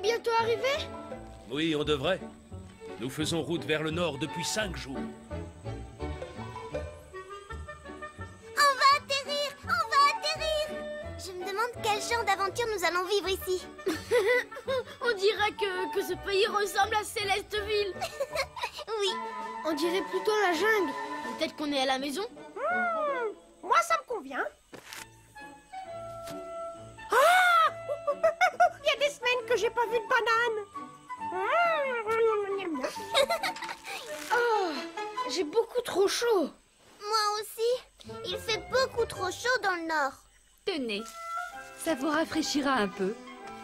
bientôt arriver? Oui, on devrait. Nous faisons route vers le nord depuis 5 jours. On va atterrir! On va atterrir! Je me demande quel genre d'aventure nous allons vivre ici. On dirait que ce pays ressemble à Célesteville. Oui. On dirait plutôt la jungle. Peut-être qu'on est à la maison? Moi, ça me convient. Ah! Il y a des semaines que j'ai pas vu de banane. Oh, j'ai beaucoup trop chaud. Moi aussi. Il fait beaucoup trop chaud dans le nord. Tenez, ça vous rafraîchira un peu.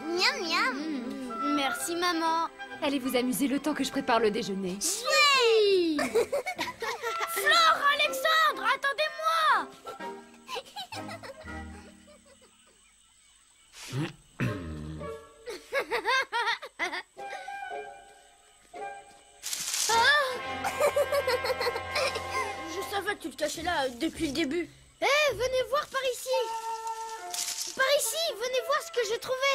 Miam miam. Merci, maman. Allez vous amuser le temps que je prépare le déjeuner. Oui. Flore, Alexandre, attendez-moi. Je savais que tu te cachais là depuis le début. Eh, venez voir par ici. Par ici, venez voir ce que j'ai trouvé.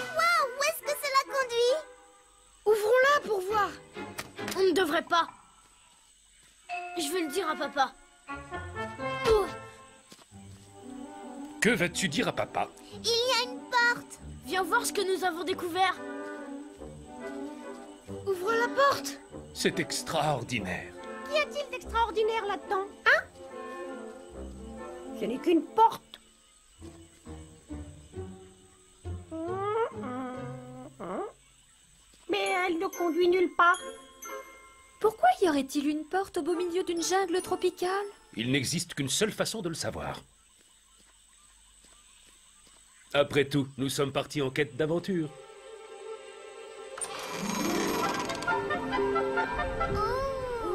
Waouh, où est-ce que cela conduit? Ouvrons-la pour voir. On ne devrait pas. Je vais le dire à papa. Oh, Que vas-tu dire à papa? Il y a une porte. viens voir ce que nous avons découvert. Ouvre la porte. C'est extraordinaire. Qu'y a-t-il d'extraordinaire là-dedans, hein? Ce n'est qu'une porte. Mais elle ne conduit nulle part. Pourquoi y aurait-il une porte au beau milieu d'une jungle tropicale? Il n'existe qu'une seule façon de le savoir. Après tout, nous sommes partis en quête d'aventure.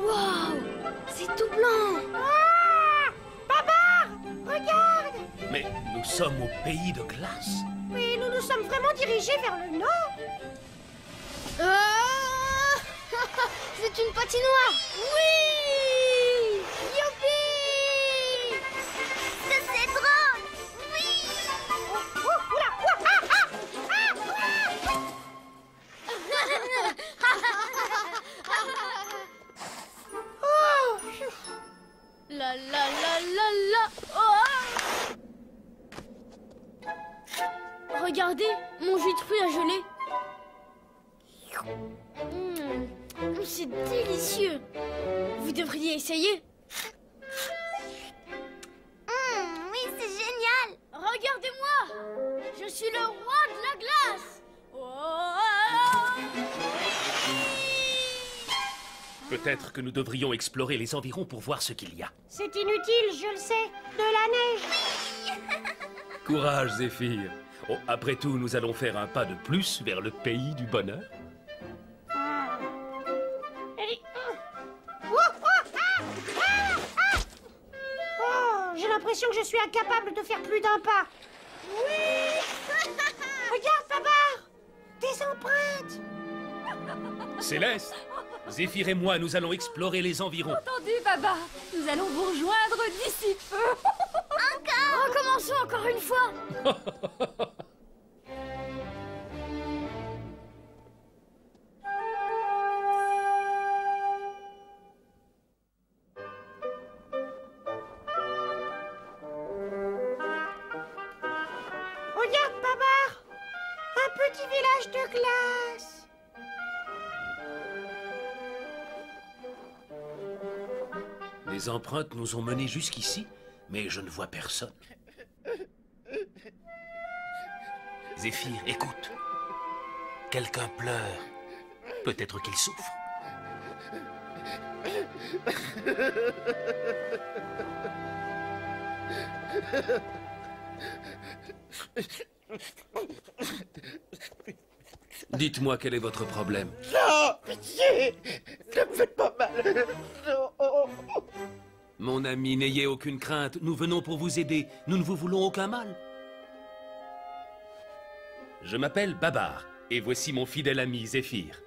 Waouh, c'est tout blanc. Ah! Babar! Regarde! Mais nous sommes au pays de glace. Mais nous nous sommes vraiment dirigés vers le nord. Ah c'est une patinoire. Oui. Youpi. C'est drôle. Oui. Oh, oula, ouah, ah, oh, phew. La la la la la. Oh. Regardez, mon jus de fruits a gelé. C'est délicieux. Vous devriez essayer. Oui, c'est génial. Regardez-moi. Je suis le roi de la glace. Oh. Peut-être que nous devrions explorer les environs pour voir ce qu'il y a. C'est inutile, je le sais. De la neige. Courage, Zéphyr. Oh, après tout, nous allons faire un pas de plus vers le pays du bonheur. Oh, j'ai l'impression que je suis incapable de faire plus d'un pas. Oui. Regarde, Babar. Des empreintes. Céleste, Zéphyr et moi, nous allons explorer les environs. Entendu, Baba. Nous allons vous rejoindre d'ici peu. Recommençons encore une fois. Regarde, Babar. Un petit village de glace. Les empreintes nous ont menés jusqu'ici, mais je ne vois personne. Zéphyr, écoute. Quelqu'un pleure. Peut-être qu'il souffre. Dites-moi quel est votre problème. Non, pitié, ne me faites pas mal. Non. Mon ami, n'ayez aucune crainte. Nous venons pour vous aider. Nous ne vous voulons aucun mal. Je m'appelle Babar, et voici mon fidèle ami Zéphyr.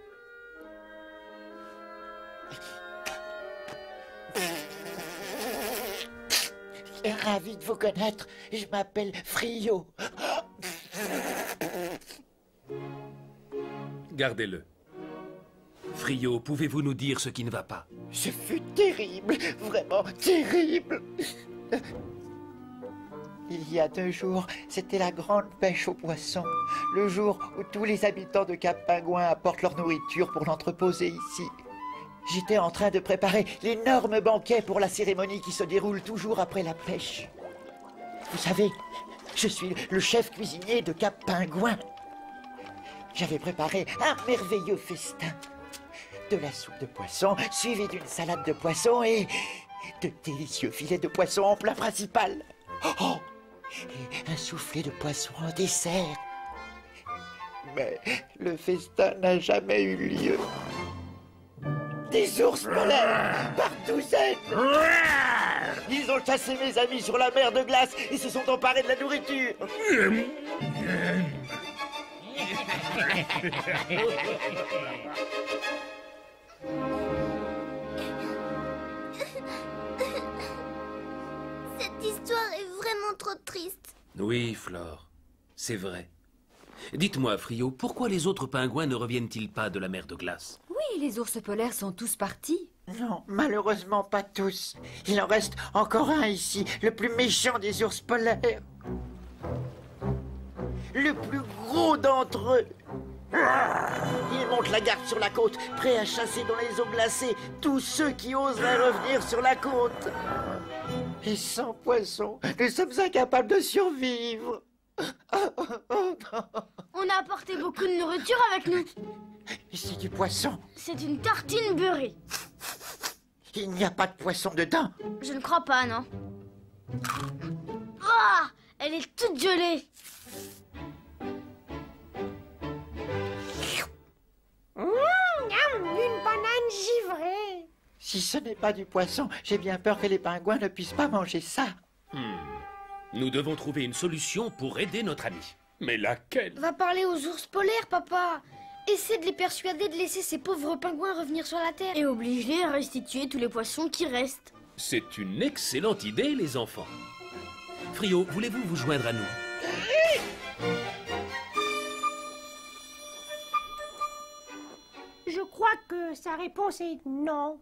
Ravi de vous connaître. Je m'appelle Frio. Gardez-le. Frio, pouvez-vous nous dire ce qui ne va pas? Ce fut terrible, vraiment terrible. Il y a 2 jours, c'était la grande pêche aux poissons. Le jour où tous les habitants de Cap-Pingouin apportent leur nourriture pour l'entreposer ici. J'étais en train de préparer l'énorme banquet pour la cérémonie qui se déroule toujours après la pêche. Vous savez, je suis le chef cuisinier de Cap-Pingouin. J'avais préparé un merveilleux festin. De la soupe de poisson, suivie d'une salade de poisson et de délicieux filets de poisson en plat principal. Oh! Et un soufflé de poisson en dessert. Mais le festin n'a jamais eu lieu. Des ours polaires par douzaines. Ils ont chassé mes amis sur la mer de glace et se sont emparés de la nourriture. Cette histoire est vraiment trop triste. Oui, Flore, c'est vrai. Dites-moi, Frio, pourquoi les autres pingouins ne reviennent-ils pas de la mer de glace? Oui, les ours polaires sont tous partis. Non, malheureusement pas tous. Il en reste encore un ici, le plus méchant des ours polaires. Le plus gros d'entre eux. Il monte la garde sur la côte, prêt à chasser dans les eaux glacées tous ceux qui oseraient revenir sur la côte. Et sans poisson, nous sommes incapables de survivre. On a apporté beaucoup de nourriture avec nous. C'est du poisson. C'est une tartine beurrée. Il n'y a pas de poisson dedans. Je ne crois pas, non. Ah, elle est toute gelée. Une banane givrée. Si ce n'est pas du poisson, j'ai bien peur que les pingouins ne puissent pas manger ça. Nous devons trouver une solution pour aider notre ami. Mais laquelle? Va parler aux ours polaires, papa. Essaie de les persuader de laisser ces pauvres pingouins revenir sur la Terre. Et oblige-les à restituer tous les poissons qui restent. C'est une excellente idée, les enfants. Frio, voulez-vous vous joindre à nous? Je crois que sa réponse est non.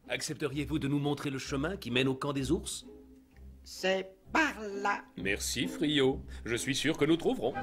Accepteriez-vous de nous montrer le chemin qui mène au camp des ours? C'est par là. Merci, Frio. Je suis sûr que nous trouverons.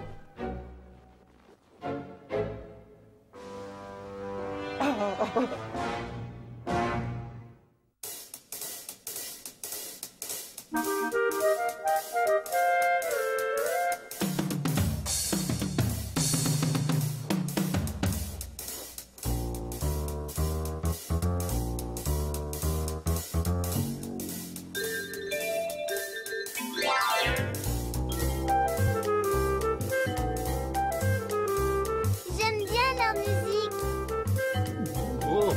J'aime bien leur musique. Oh.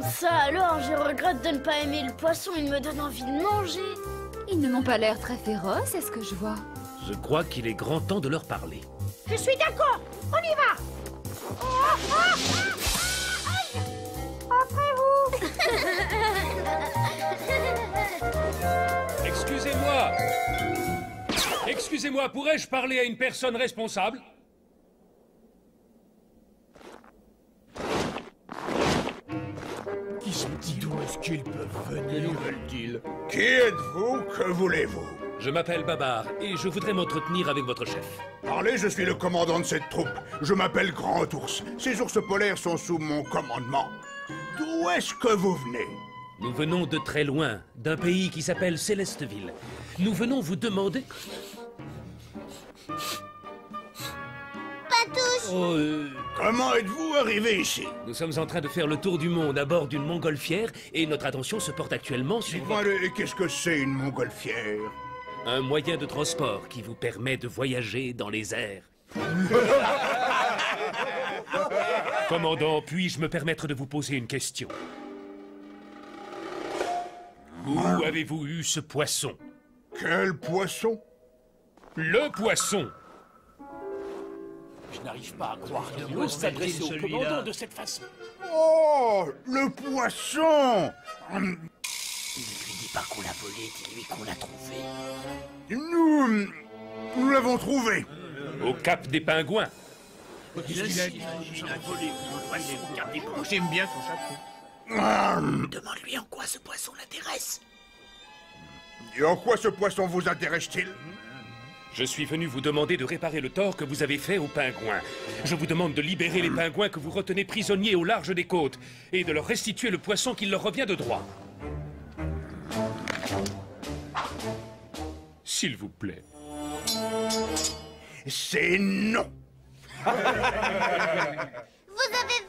Ça alors, je regrette de ne pas aimer le poisson. Il me donne envie de manger. Ils ne m'ont pas l'air très féroces, est-ce que je vois? Je crois qu'il est grand temps de leur parler. Je suis d'accord. On y va. Après vous. Excusez-moi! Excusez-moi, pourrais-je parler à une personne responsable? D'où est-ce qu'ils peuvent venir? Que veulent-ils? Qui êtes-vous? Que voulez-vous? Je m'appelle Babar et je voudrais m'entretenir avec votre chef. Parlez, je suis le commandant de cette troupe. Je m'appelle Grand Ours. Ces ours polaires sont sous mon commandement. D'où est-ce que vous venez? Nous venons de très loin, d'un pays qui s'appelle Célesteville. Nous venons vous demander... Patouche, Oh, Comment êtes-vous arrivé ici? nous sommes en train de faire le tour du monde à bord d'une montgolfière et notre attention se porte actuellement sur Dites-moi, qu'est-ce que c'est une montgolfière? un moyen de transport qui vous permet de voyager dans les airs. Commandant, puis-je me permettre de vous poser une question? Où avez-vous eu ce poisson? Quel poisson? Le poisson! Je n'arrive pas à croire qu'il ose s'adresser au commandant de cette façon. Oh, le poisson! Il ne lui dit pas qu'on l'a volé, dis-lui qu'on l'a trouvé. Nous l'avons trouvé. Au cap des pingouins. J'aime bien son chapeau. Demande-lui en quoi ce poisson l'intéresse. Et en quoi ce poisson vous intéresse-t-il? Je suis venu vous demander de réparer le tort que vous avez fait aux pingouins. Je vous demande de libérer les pingouins que vous retenez prisonniers au large des côtes et de leur restituer le poisson qui leur revient de droit. S'il vous plaît. C'est non. Vous avez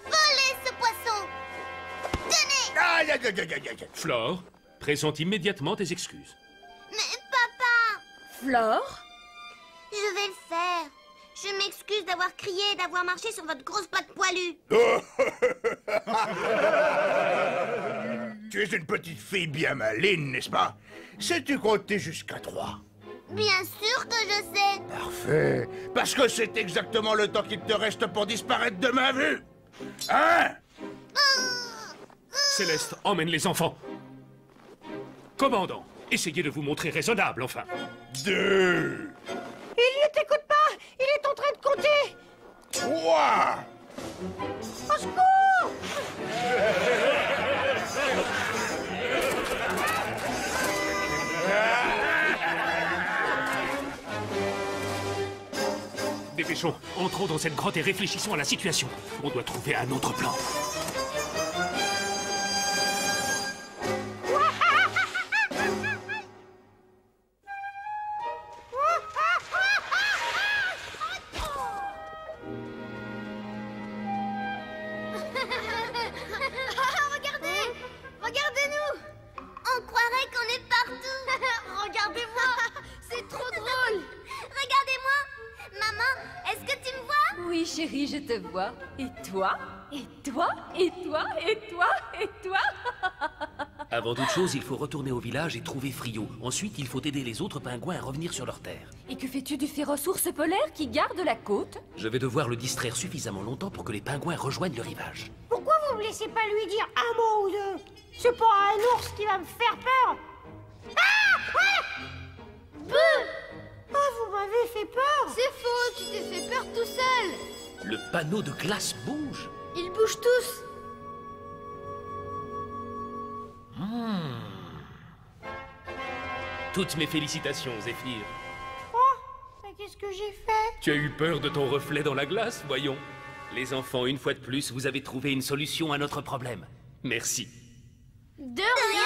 volé ce poisson. Tenez. Aïe, aïe, aïe, aïe, aïe. Flore, présente immédiatement tes excuses. Mais papa, Flore? je vais le faire. Je m'excuse d'avoir crié et d'avoir marché sur votre grosse patte poilue. Tu es une petite fille bien maligne, n'est-ce pas? Sais-tu compter jusqu'à 3? Bien sûr que je sais. Parfait. Parce que c'est exactement le temps qu'il te reste pour disparaître de ma vue. Hein? Céleste, emmène les enfants. Commandant, essayez de vous montrer raisonnable, enfin. 2, Il ne t'écoute pas. Il est en train de compter. 3. Au secours! Dépêchons, entrons dans cette grotte et réfléchissons à la situation. On doit trouver un autre plan. Regardez! Regardez-nous! On croirait qu'on est partout. Regardez-moi! C'est trop drôle! Regardez-moi. Maman, est-ce que tu me vois? Oui, chérie, je te vois. Et toi? Et toi? Et toi? Et toi? Et toi? Avant toute chose, il faut retourner au village et trouver Frio. Ensuite, il faut aider les autres pingouins à revenir sur leur terre. Et que fais-tu du féroce ours polaire qui garde la côte? Je vais devoir le distraire suffisamment longtemps pour que les pingouins rejoignent le rivage. Pourquoi vous me laissez pas lui dire un mot ou deux? C'est pas un ours qui va me faire peur. Ah! Ah, vous m'avez fait peur. C'est faux, tu t'es fait peur tout seul! Le panneau de glace bouge. Ils bougent tous! Toutes mes félicitations, Zéphyr. Mais qu'est-ce que j'ai fait? Tu as eu peur de ton reflet dans la glace, voyons. Les enfants, une fois de plus, vous avez trouvé une solution à notre problème. Merci. De rien!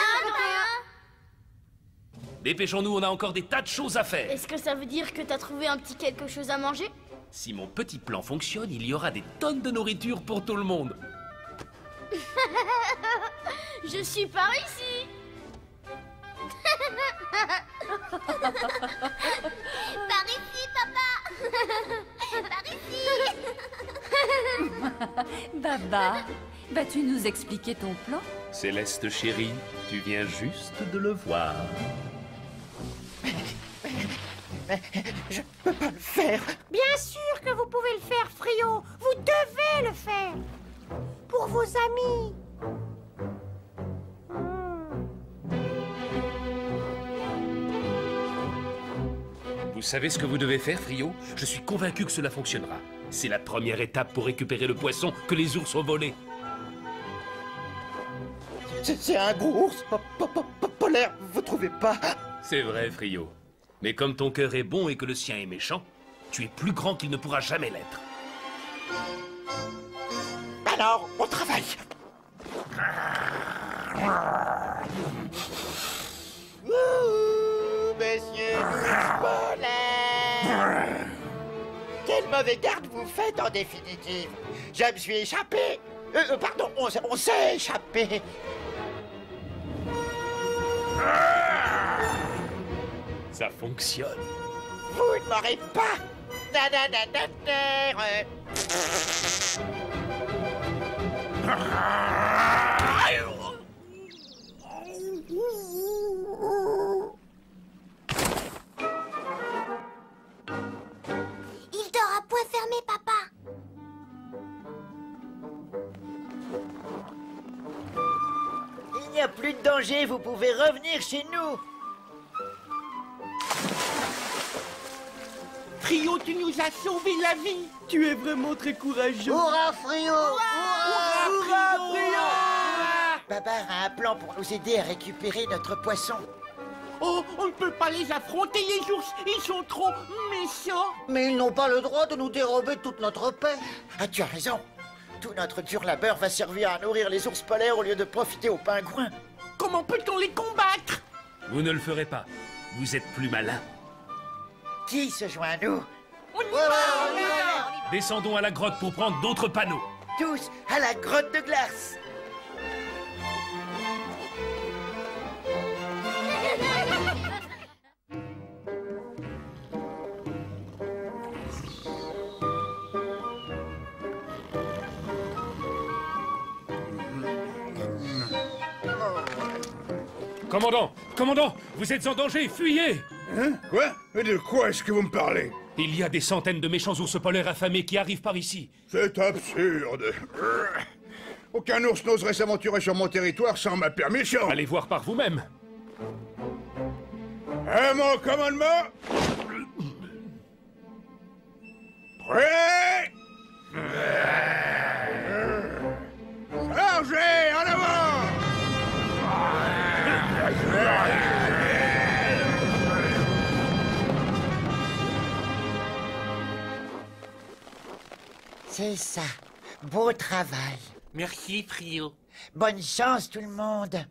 Dépêchons-nous, on a encore des tas de choses à faire. Est-ce que ça veut dire que t'as trouvé un petit quelque chose à manger? Si mon petit plan fonctionne, il y aura des tonnes de nourriture pour tout le monde. Je suis par ici! Par ici, papa. Par ici. Baba, vas-tu nous expliquer ton plan? Céleste chérie, tu viens juste de le voir. Je peux pas le faire. Bien sûr que vous pouvez le faire, Frio. Vous devez le faire. Pour vos amis. Vous savez ce que vous devez faire, Frio? Je suis convaincu que cela fonctionnera. C'est la première étape pour récupérer le poisson que les ours ont volé. C'est un gros ours polaire, vous trouvez pas? C'est vrai, Frio. Mais comme ton cœur est bon et que le sien est méchant, tu es plus grand qu'il ne pourra jamais l'être. Alors, au travail. Ouh, monsieur l'ours polaire. Quel mauvais garde vous faites en définitive. Je me suis échappé. Pardon, on s'est échappé. Ça fonctionne. Vous ne m'aurez pas. Il dort à point fermé, papa. de danger, vous pouvez revenir chez nous. Frio, tu nous as sauvé la vie. Tu es vraiment très courageux. Hurrah, Frio! Hurrah, Frio! Babar a un plan pour nous aider à récupérer notre poisson. Oh, on ne peut pas les affronter, les ours. Ils sont trop méchants. Mais ils n'ont pas le droit de nous dérober toute notre pêche. Ah, tu as raison. Tout notre dur labeur va servir à nourrir les ours polaires au lieu de profiter aux pingouins. Comment peut-on les combattre? Vous ne le ferez pas. Vous êtes plus malin. Qui se joint à nous? On y va. Descendons à la grotte pour prendre d'autres panneaux. Tous à la grotte de glace. Commandant! Commandant! Vous êtes en danger! Fuyez! Hein? Quoi? Mais de quoi est-ce que vous me parlez? Il y a des centaines de méchants ours polaires affamés qui arrivent par ici. C'est absurde. Aucun ours n'oserait s'aventurer sur mon territoire sans ma permission. Allez voir par vous-même. À mon commandement. Prêt? Chargez en avant! C'est ça. Beau travail. Merci, Frio. Bonne chance, tout le monde.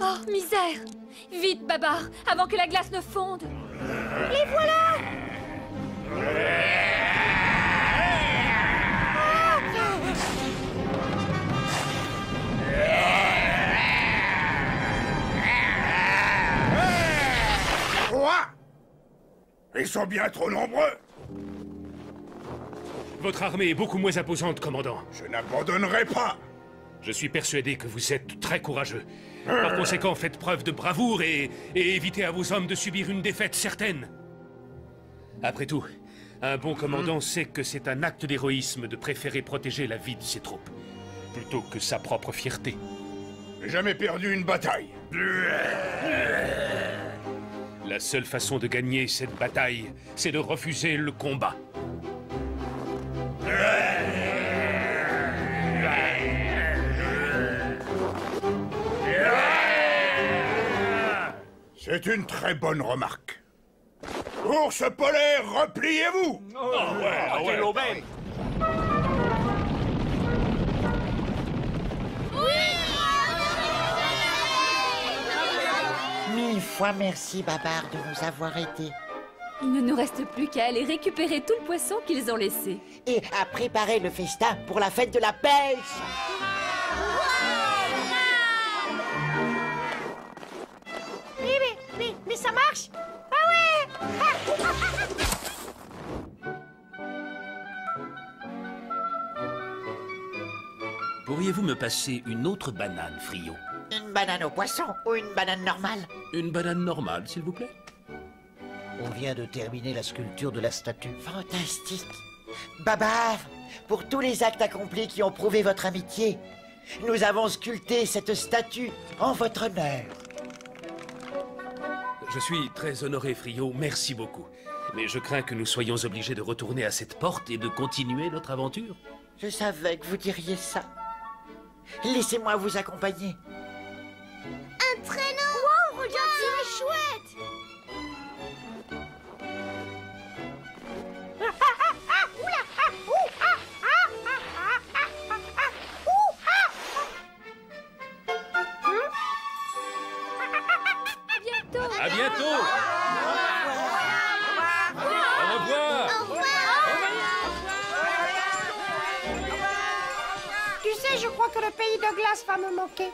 Oh, misère! Vite, Babar, avant que la glace ne fonde! Les voilà! Quoi? Ils sont bien trop nombreux. Votre armée est beaucoup moins imposante, commandant. Je n'abandonnerai pas. Je suis persuadé que vous êtes très courageux. Par conséquent, faites preuve de bravoure et évitez à vos hommes de subir une défaite certaine. Après tout, un bon commandant sait que c'est un acte d'héroïsme de préférer protéger la vie de ses troupes, plutôt que sa propre fierté. J'ai jamais perdu une bataille. La seule façon de gagner cette bataille, c'est de refuser le combat. C'est une très bonne remarque. Ours polaire, repliez-vous! Quelle aubaine! Mille fois merci, Babar, de nous avoir aidés. Il ne nous reste plus qu'à aller récupérer tout le poisson qu'ils ont laissé. Et à préparer le festin pour la fête de la pêche. Mais ça marche? Ah ouais! Pourriez-vous me passer une autre banane, Frio? Une banane au poisson ou une banane normale? Une banane normale, s'il vous plaît. On vient de terminer la sculpture de la statue. Fantastique. Babar, pour tous les actes accomplis qui ont prouvé votre amitié, nous avons sculpté cette statue en votre honneur. Je suis très honoré, Frio, merci beaucoup. Mais je crains que nous soyons obligés de retourner à cette porte et de continuer notre aventure. Je savais que vous diriez ça. Laissez-moi vous accompagner. Un traîneau! Wow, regarde, c'est chouette! À bientôt! Au revoir! Tu sais, je crois que le pays de glace va me manquer.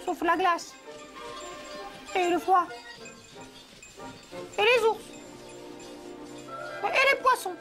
Sauf la glace. Et le froid. Et les ours. Et les poissons.